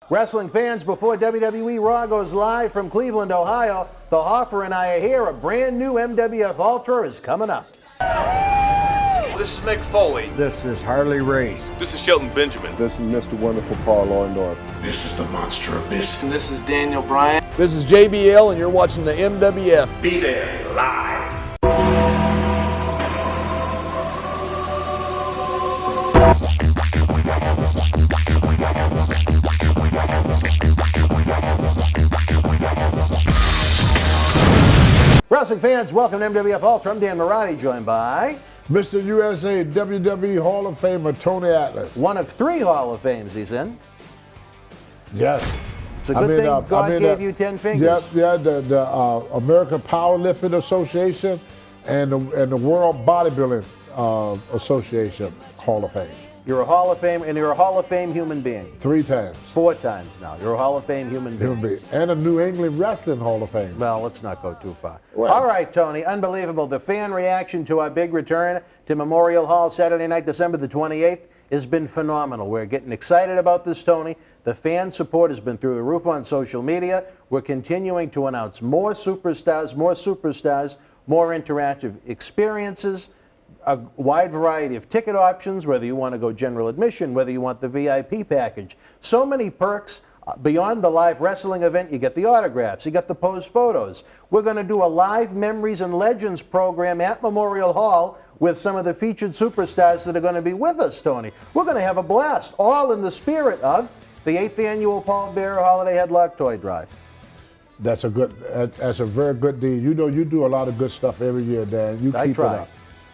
Wrestling fans, before WWE Raw goes live from Cleveland, Ohio, the Hoffer and I are here. A brand new MWF Ultra is coming up. This is Mick Foley. This is Harley Race. This is Shelton Benjamin. This is Mr. Wonderful Paul Orndorff. This is the Monster Abyss. And this is Daniel Bryan. This is JBL, and you're watching the MWF. Be there live. Wrestling fans, welcome to MWF Ultra. I'm Dan Maratti, joined by Mr. USA WWE Hall of Famer Tony Atlas. one of 3 Hall of Fames he's in. Yes. It's a good thing God gave you 10 fingers. Yeah, the American Powerlifting Association and the World Bodybuilding Association Hall of Fame. You're a Hall of Fame, and you're a Hall of Fame human being. 3 times. 4 times now. You're a Hall of Fame human being. And a New England Wrestling Hall of Fame. Well, let's not go too far. Well. All right, Tony, unbelievable. The fan reaction to our big return to Memorial Hall Saturday night, December the 28th, has been phenomenal. We're getting excited about this, Tony. The fan support has been through the roof on social media. We're continuing to announce more superstars, more interactive experiences, a wide variety of ticket options, whether you want to go general admission, whether you want the VIP package. So many perks. Beyond the live wrestling event, you get the autographs, you get the posed photos. We're going to do a live Memories and Legends program at Memorial Hall with some of the featured superstars that are going to be with us, Tony. We're going to have a blast, all in the spirit of the 8th annual Paul Bearer Holiday Headlock Toy Drive. That's a very good deal. You know, you do a lot of good stuff every year, Dan. You keep it up.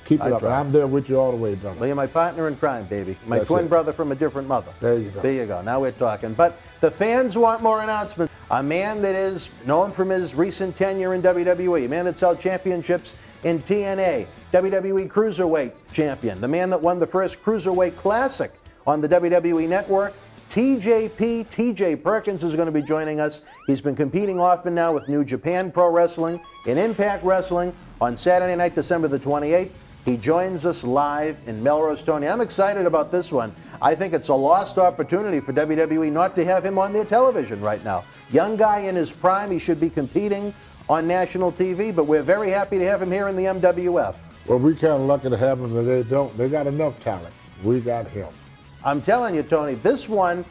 Keep it up. And I'm there with you all the way, brother. Well, you're my partner in crime, baby. My twin brother from a different mother. There you go. There you go. Now we're talking. But the fans want more announcements. A man that is known from his recent tenure in WWE, a man that's held championships in TNA, WWE Cruiserweight champion, the man that won the first Cruiserweight Classic on the WWE Network. TJP, TJ Perkins, is going to be joining us. He's been competing often now with New Japan Pro Wrestling and Impact Wrestling on Saturday night, December the 28th. He joins us live in Melrose, Tony. I'm excited about this one. I think it's a lost opportunity for WWE not to have him on their television right now. Young guy in his prime, he should be competing on national TV, but we're very happy to have him here in the MWF. Well, we kind of lucky to have him, but they don't. They got enough talent. We got him. I'm telling you, Tony, this one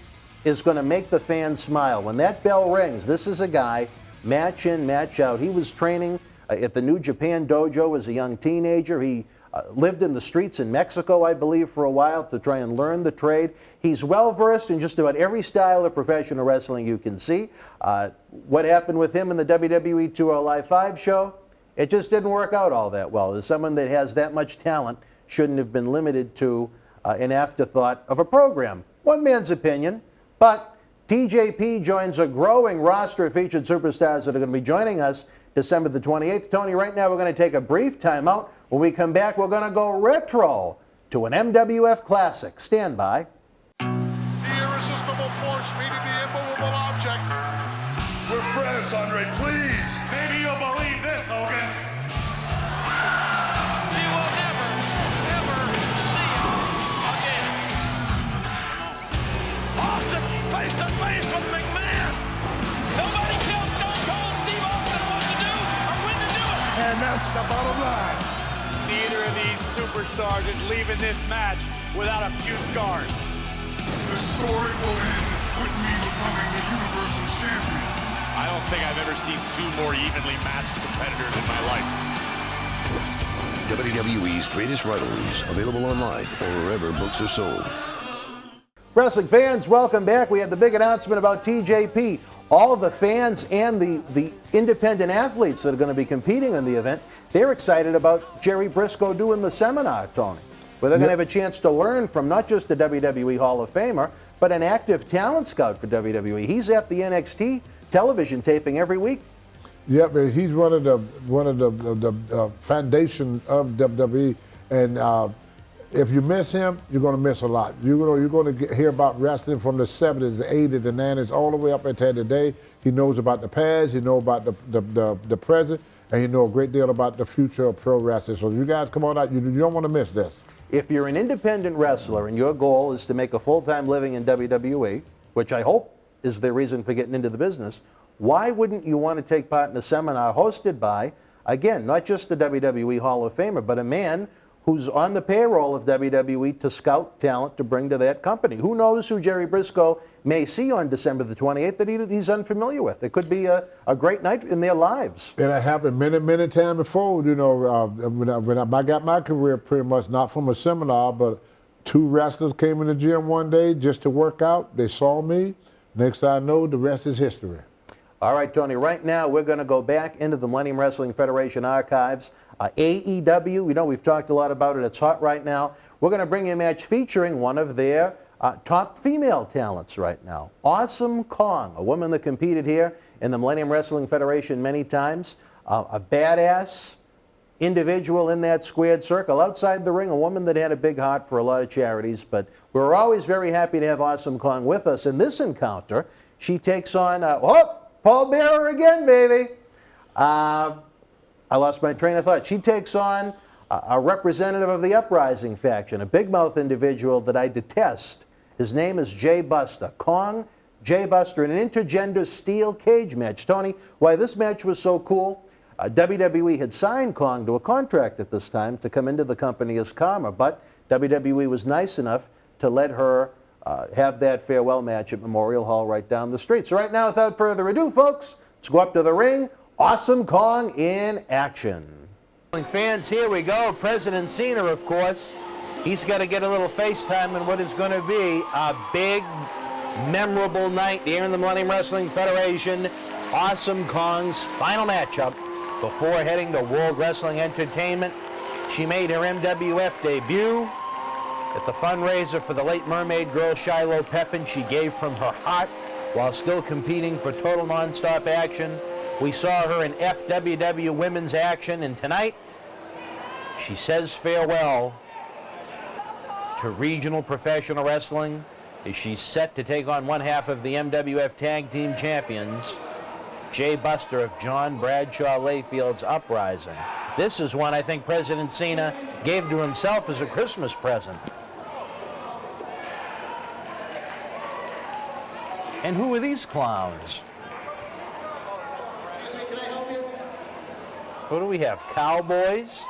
is going to make the fans smile. When that bell rings, this is a guy, match in, match out. He was training at the New Japan Dojo as a young teenager. He lived in the streets in Mexico, I believe, for a while to try and learn the trade. He's well-versed in just about every style of professional wrestling you can see. What happened with him in the WWE 205 Live show? It just didn't work out all that well. As someone that has that much talent shouldn't have been limited to an afterthought of a program. One man's opinion, but TJP joins a growing roster of featured superstars that are going to be joining us December the 28th. Tony, right now we're going to take a brief timeout. When we come back, we're going to go retro to an MWF classic. Stand by. The irresistible force meeting the immovable object. We're friends, Andre, please. Maybe you'll believe this, Hogan. You will never, ever see it again. Austin face to face with McMahon. Nobody kills Stone Cold Steve Austin what to do or when to do it. And that's the bottom line. Neither of these superstars is leaving this match without a few scars. The story will end with me becoming the Universal Champion. I don't think I've ever seen 2 more evenly matched competitors in my life. WWE's Greatest Rivalries, available online or wherever books are sold. Wrestling fans, welcome back. We had the big announcement about TJP. All the fans and the independent athletes that are going to be competing in the event, they're excited about Jerry Brisco doing the seminar, Tony, where they're going to have a chance to learn from not just the WWE Hall of Famer, but an active talent scout for WWE. He's at the NXT television taping every week. Yep, he's one of the foundation of WWE, and if you miss him, you're going to miss a lot. You're going to hear about wrestling from the 70s, the 80s, the 90s, all the way up until today. He knows about the past, he knows about the present, and you know a great deal about the future of pro wrestling. So you guys come on out. You don't want to miss this. If you're an independent wrestler and your goal is to make a full-time living in WWE, which I hope is their reason for getting into the business, why wouldn't you want to take part in a seminar hosted by, again, not just the WWE Hall of Famer, but a man who's on the payroll of WWE to scout talent to bring to that company? Who knows who Jerry Brisco may see on December the 28th that he's unfamiliar with? It could be a great night in their lives. And it happened many time before. You know, when I got my career, pretty much not from a seminar, but 2 wrestlers came in the gym one day just to work out. They saw me. Next thing I know, the rest is history. All right, Tony, right now we're going to go back into the Millennium Wrestling Federation archives. AEW, we know we've talked a lot about it. It's hot right now. We're going to bring you a match featuring one of their top female talents right now. Awesome Kong, a woman that competed here in the Millennium Wrestling Federation many times. A badass individual in that squared circle. Outside the ring, a woman that had a big heart for a lot of charities. But we're always very happy to have Awesome Kong with us. In this encounter, she takes on, Paul Bearer again, baby. I lost my train of thought. She takes on a representative of the Uprising faction, a big mouth individual that I detest. His name is Jay Buster. Kong, Jay Buster in an intergender steel cage match. Tony, why this match was so cool, WWE had signed Kong to a contract at this time to come into the company as Karma, but WWE was nice enough to let her have that farewell match at Memorial Hall right down the street. So right now, without further ado, folks, let's go up to the ring. Awesome Kong in action. Fans, here we go. President Cena, of course. He's got to get a little FaceTime in what is going to be a big, memorable night here in the Millennium Wrestling Federation. Awesome Kong's final matchup before heading to World Wrestling Entertainment. She made her MWF debut at the fundraiser for the late Mermaid girl Shiloh Pepin. She gave from her heart while still competing for total nonstop action. We saw her in FWW women's action, and tonight she says farewell to regional professional wrestling as she's set to take on one half of the MWF Tag Team Champions, Jay Buster of John Bradshaw Layfield's Uprising. This is one I think President Cena gave to himself as a Christmas present. And who are these clowns? Excuse me, can I help you? What do we have? Cowboys?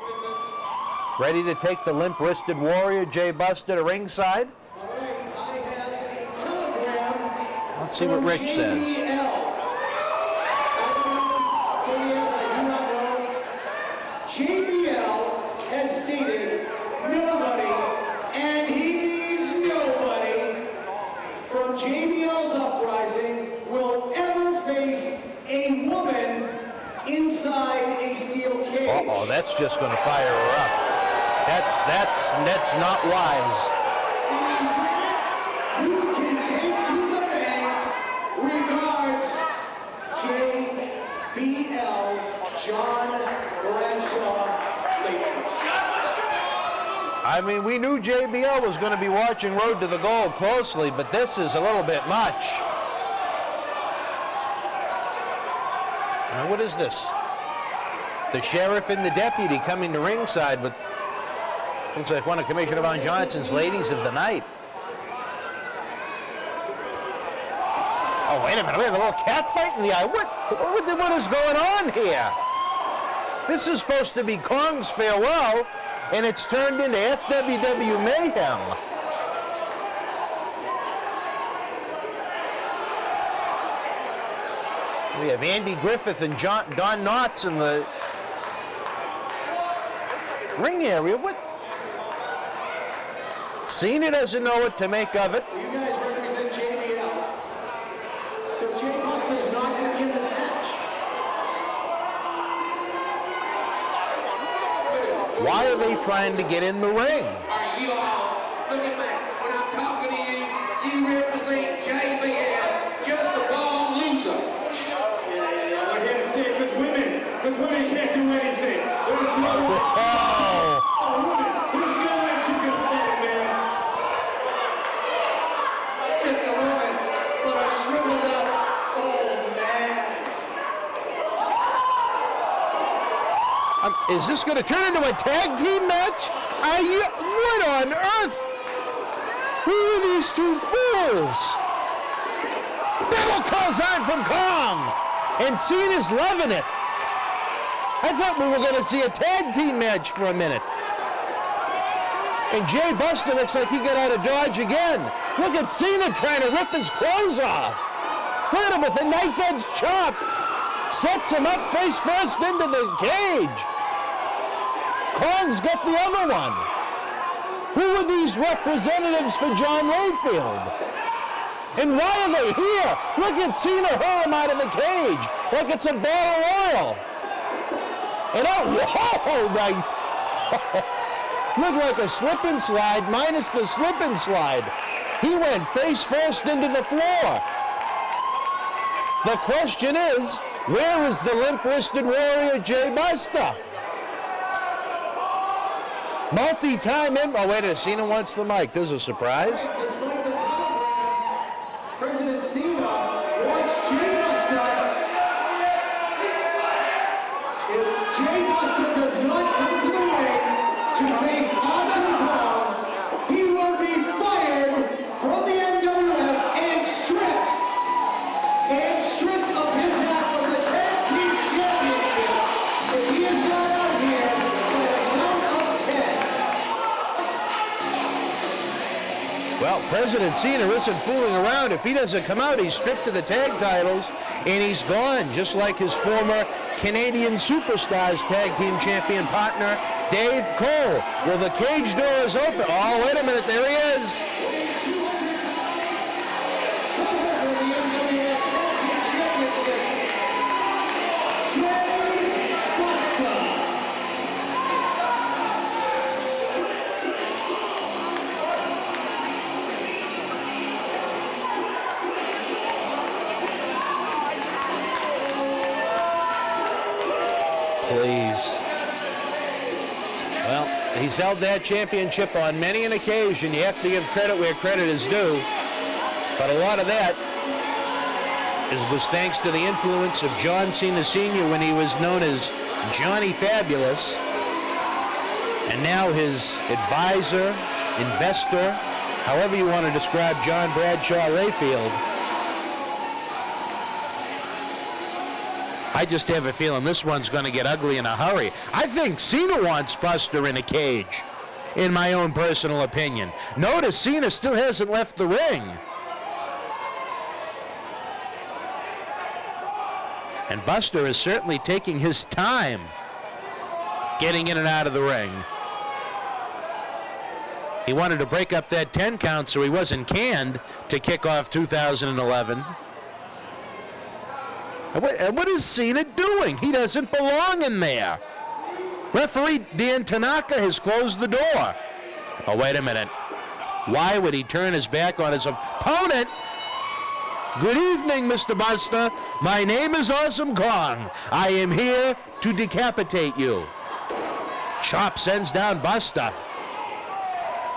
Ready to take the limp-wristed warrior, Jay Buster, to ringside? All right, I have a telegram. Let's see what Rich says. I do not know. JBL has stated nobody, and he means nobody, from JBL's Uprising will ever face a woman inside a steel cage. Uh-oh, that's just going to fire her up. That's not wise. And that you can take to the bank. Regards, JBL, John Bradshaw Layfield. I mean, we knew JBL was going to be watching Road to the Goal closely, but this is a little bit much. Now, what is this? The sheriff and the deputy coming to ringside with, looks like one of Commissioner Von Johnson's ladies of the night. Oh, wait a minute, we have a little cat fight in the eye. What is going on here? This is supposed to be Kong's farewell, and it's turned into FWW mayhem. We have Andy Griffith and Don Knotts in the ring area. What? Cena doesn't know what to make of it. So you guys represent JBL. So Jay Buster's not going to be in this match. Why are they trying to get in the ring? All right, you all, look at me. When I'm talking to you, you represent JBL, just a ball loser. Yeah, we're here to see it because women can't do anything. There's no way. There's no way she's going to fall, man. Just a woman, but a shriveled up old man. Is this going to turn into a tag team match? What on earth? Who are these two fools? coming from Kong. And Cena's loving it. I thought we were going to see a tag team match for a minute. And Jay Buster looks like he got out of dodge again. Look at Cena trying to rip his clothes off. Look at him with a knife-edge chop. Sets him up face first into the cage. Kong's got the other one. Who are these representatives for John Layfield? And why are they here? Look at Cena hurl him out of the cage like it's a battle royal. And whoa, right. Looked like a slip and slide minus the slip and slide. He went face first into the floor. The question is, where is the limp-wristed warrior Jay Buster? Multi-time oh wait a minute, Cena wants the mic. There's a surprise. Despite the telegram, President Cena wants Jay Buster. If Jay Buster does not come to the ring to face Awesome Kong, he will be fired from the MWF and stripped of his half of the Tag Team Championship if he is not out here by a count of 10. Well, President Cena isn't fooling around. If he doesn't come out, he's stripped of the tag titles, and he's gone, just like his former Canadian Superstars Tag Team Champion partner, Dave Cole. Well, the cage door is open. Oh, wait a minute, there he is. Please. Well, he's held that championship on many an occasion. You have to give credit where credit is due. But a lot of that was thanks to the influence of John Cena Sr. when he was known as Johnny Fabulous. And now his advisor, investor, however you want to describe John Bradshaw Layfield. I just have a feeling this one's going to get ugly in a hurry. I think Cena wants Buster in a cage, in my own personal opinion. Notice Cena still hasn't left the ring. And Buster is certainly taking his time getting in and out of the ring. He wanted to break up that 10 count so he wasn't canned to kick off 2011. And what is Cena doing? He doesn't belong in there. Referee Dan Tanaka has closed the door. Oh, wait a minute. Why would he turn his back on his opponent? Good evening, Mr. Buster. My name is Awesome Kong. I am here to decapitate you. Chop sends down Buster.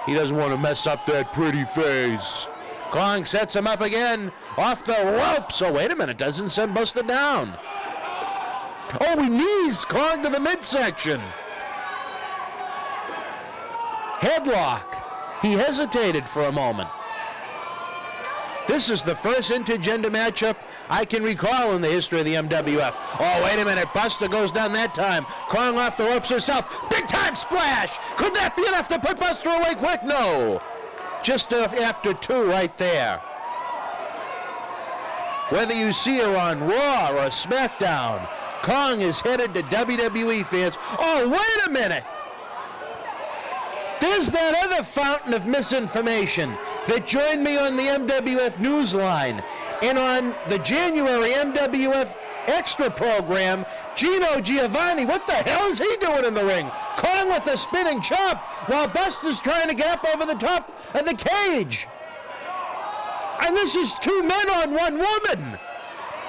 He doesn't want to mess up that pretty face. Kong sets him up again, off the ropes. Oh, wait a minute, doesn't send Buster down. Oh, he knees Kong to the midsection. Headlock. He hesitated for a moment. This is the first intergender matchup I can recall in the history of the MWF. Oh, wait a minute, Buster goes down that time. Kong off the ropes herself. Big time splash. Could that be enough to put Buster away quick? No. Just after 2 right there. Whether you see her on Raw or SmackDown, Kong is headed to WWE fans. Oh, wait a minute. There's that other fountain of misinformation that joined me on the MWF Newsline. And on the January MWF Extra program, Gino Giovanni, what the hell is he doing in the ring? Kong with a spinning chop while Buster's trying to get up over the top of the cage. And this is 2 men on 1 woman.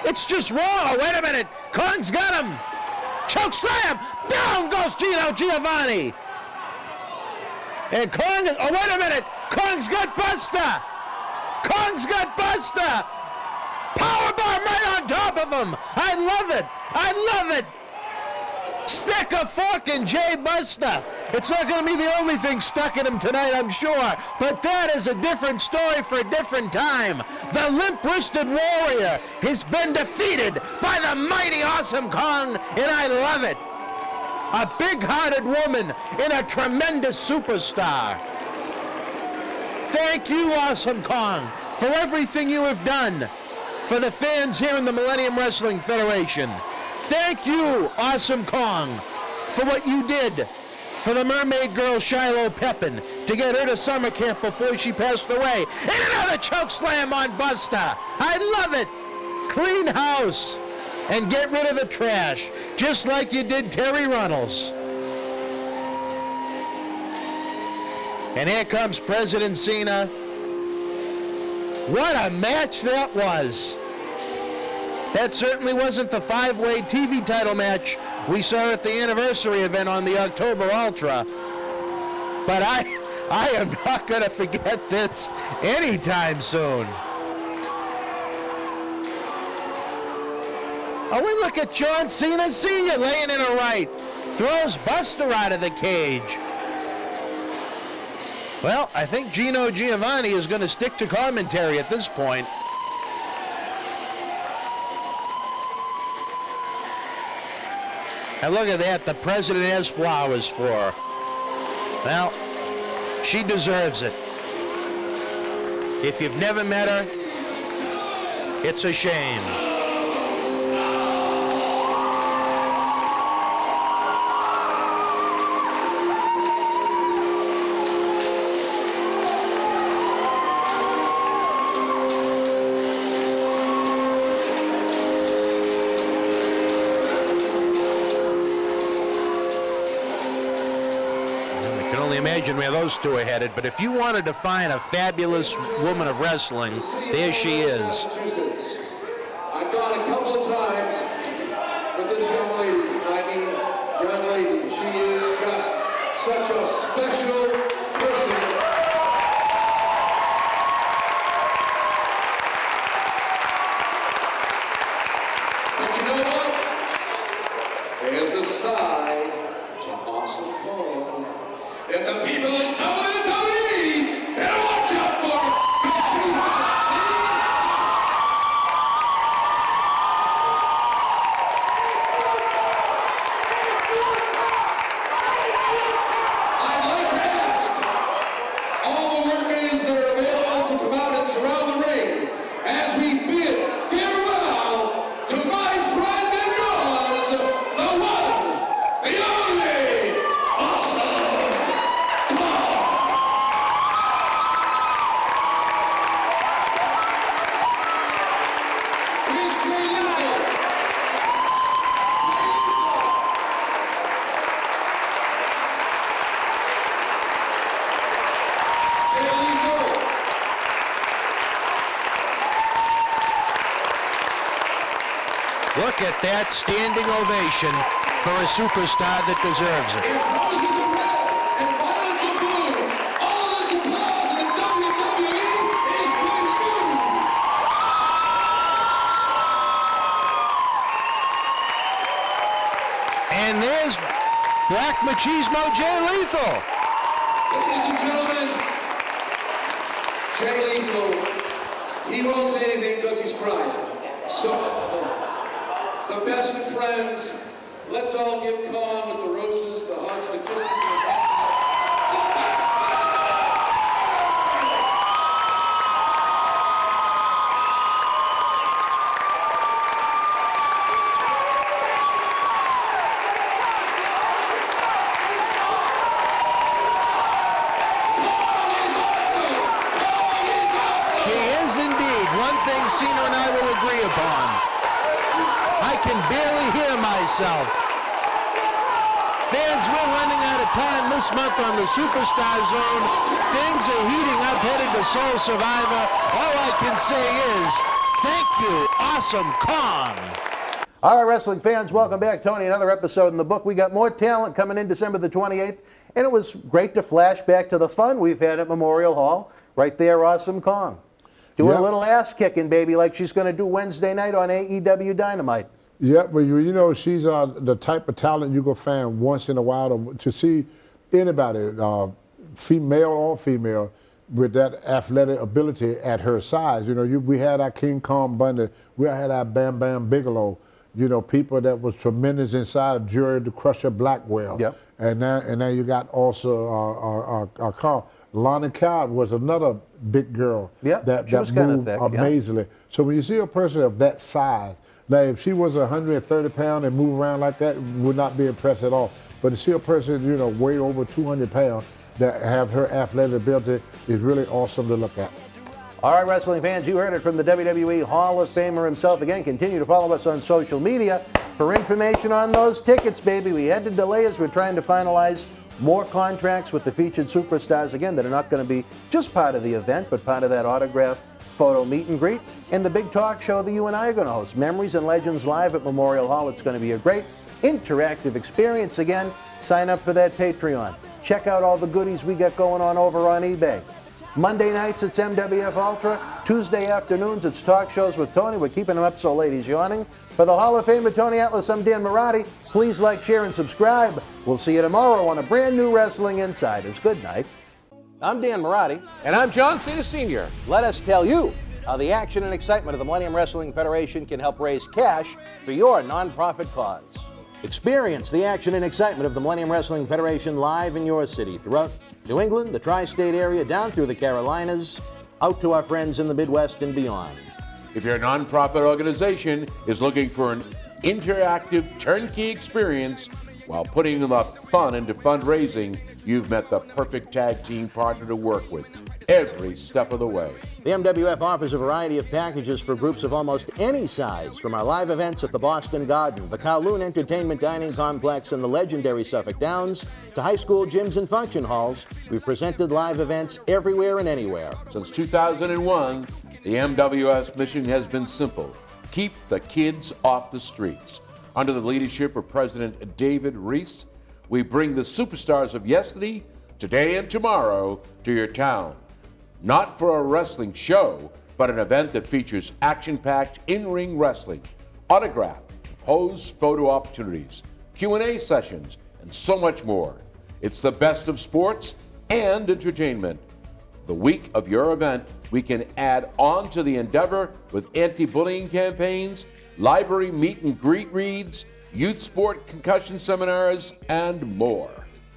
It's just raw. Oh, wait a minute. Kong's got him. Choke slam. Down goes Gino Giovanni. And Kong is, oh, wait a minute. Kong's got Buster. Kong's got Buster. Powerbomb right on top of him. I love it. I love it. Stick a fork in Jay Buster. It's not going to be the only thing stuck in him tonight, I'm sure. But that is a different story for a different time. The limp-wristed warrior has been defeated by the mighty Awesome Kong, and I love it. A big-hearted woman and a tremendous superstar. Thank you, Awesome Kong, for everything you have done for the fans here in the Millennium Wrestling Federation. Thank you, Awesome Kong, for what you did for the Mermaid Girl Shiloh Pepin to get her to summer camp before she passed away. And another choke slam on Buster. I love it. Clean house and get rid of the trash, just like you did Terry Runnels. And here comes President Cena. What a match that was. That certainly wasn't the five-way TV title match we saw at the anniversary event on the October Ultra. But I am not going to forget this anytime soon. Oh, we look at John Cena Sr. laying in a right. Throws Buster out of the cage. Well, I think Gino Giovanni is going to stick to commentary at this point. And look at that, the president has flowers for her. Well, she deserves it. If you've never met her, it's a shame. Imagine where those two are headed, but if you wanted to find a fabulous woman of wrestling, there she is. I've gone a couple of times with this young lady, and I mean young lady. She is just such a special person. But you know what? There's a side to Awesome Kong. And the people in WWE better watch out for her, because she's I'd like to ask all the workers that are available to come out and surround the ring as we bid farewell to my friend and yours, the one, the only, Awesome. Look at that standing ovation for a superstar that deserves it. If roses are red and violets are blue, all of this applause in the WWE is for you. And there's Black Machismo Jay Lethal. Ladies and gentlemen, Jay Lethal, he won't say anything because he's crying. So, the best of friends, let's all give Kong with the roses, the hugs, the kisses, and the She is indeed one thing Cena and I will agree upon. I can barely hear myself. Fans, we're running out of time this month on the Superstar Zone. Things are heating up headed to Soul Survivor. All I can say is, thank you, Awesome Kong. All right, wrestling fans, welcome back. Tony, another episode in the book. We got more talent coming in December the 28th, and it was great to flash back to the fun we've had at Memorial Hall. Right there, Awesome Kong. Doing a little ass kicking, baby, like she's going to do Wednesday night on AEW Dynamite. Yeah, but you know, she's the type of talent you go find once in a while to see anybody, male or female, with that athletic ability at her size. You know, we had our King Kong Bundy, we had our Bam Bam Bigelow, you know, people that was tremendous inside, Gerald the Crusher Blackwell. Yep. And now you got also our Carl. Lonnie Cowd was another big girl that moved amazingly. So when you see a person of that size, now if she was 130 pounds and move around like that, would not be impressed at all. But to see a person, you know, way over 200 pounds that have her athletic ability is really awesome to look at. All right, wrestling fans, you heard it from the WWE Hall of Famer himself. Again, continue to follow us on social media for information on those tickets, baby. We had to delay as we're trying to finalize more contracts with the featured superstars, again, that are not going to be just part of the event, but part of that autograph photo meet and greet, and the big talk show that you and I are going to host, Memories and Legends Live at Memorial Hall. It's going to be a great interactive experience. Again, sign up for that Patreon. Check out all the goodies we got going on over on eBay. Monday nights, it's MWF Ultra. Tuesday afternoons, it's talk shows with Tony. We're keeping him up so late he's yawning. For the Hall of Famer Tony Atlas, I'm Dan Marotti. Please like, share, and subscribe. We'll see you tomorrow on a brand new Wrestling Insiders. Good night. I'm Dan Marotti. And I'm John Cena Sr. Let us tell you how the action and excitement of the Millennium Wrestling Federation can help raise cash for your nonprofit cause. Experience the action and excitement of the Millennium Wrestling Federation live in your city, throughout New England, the tri-state area, down through the Carolinas, out to our friends in the Midwest and beyond. If your nonprofit organization is looking for an interactive turnkey experience while putting the fun into fundraising, you've met the perfect tag team partner to work with every step of the way. The MWF offers a variety of packages for groups of almost any size, from our live events at the Boston Garden, the Kowloon Entertainment Dining Complex, and the legendary Suffolk Downs, to high school gyms and function halls. We've presented live events everywhere and anywhere. Since 2001, the MWF's mission has been simple: keep the kids off the streets. Under the leadership of President David Reese, we bring the superstars of yesterday, today, and tomorrow to your town. Not for a wrestling show, but an event that features action-packed in-ring wrestling, autograph, pose photo opportunities, Q&A sessions, and so much more. It's the best of sports and entertainment. The week of your event, we can add on to the endeavor with anti-bullying campaigns, library meet and greet reads, youth sport concussion seminars, and more.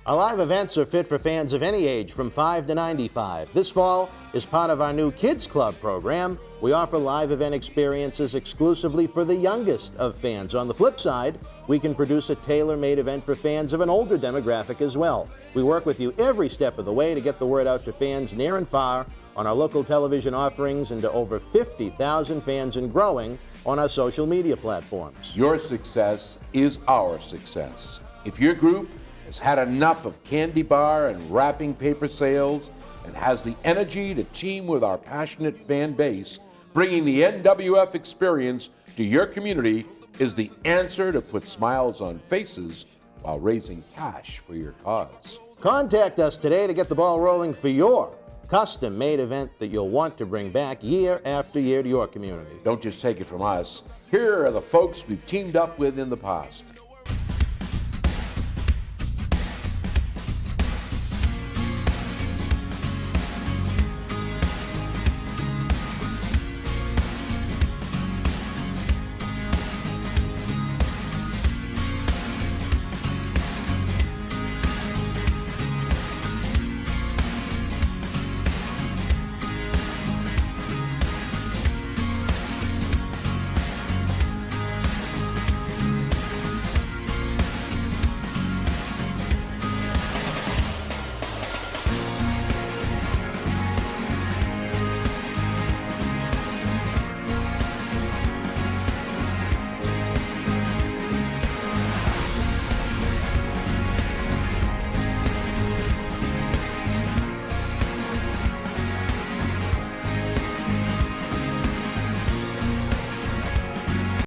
Our live events are fit for fans of any age from 5 to 95. This fall is part of our new Kids Club program. We offer live event experiences exclusively for the youngest of fans. On the flip side, we can produce a tailor-made event for fans of an older demographic as well. We work with you every step of the way to get the word out to fans near and far on our local television offerings and to over 50,000 fans and growing on our social media platforms. Your success is our success. If your group has had enough of candy bar and wrapping paper sales and has the energy to team with our passionate fan base, bringing the NWF experience to your community is the answer to put smiles on faces while raising cash for your cause. Contact us today to get the ball rolling for your custom-made event that you'll want to bring back year after year to your community. Don't just take it from us. Here are the folks we've teamed up with in the past: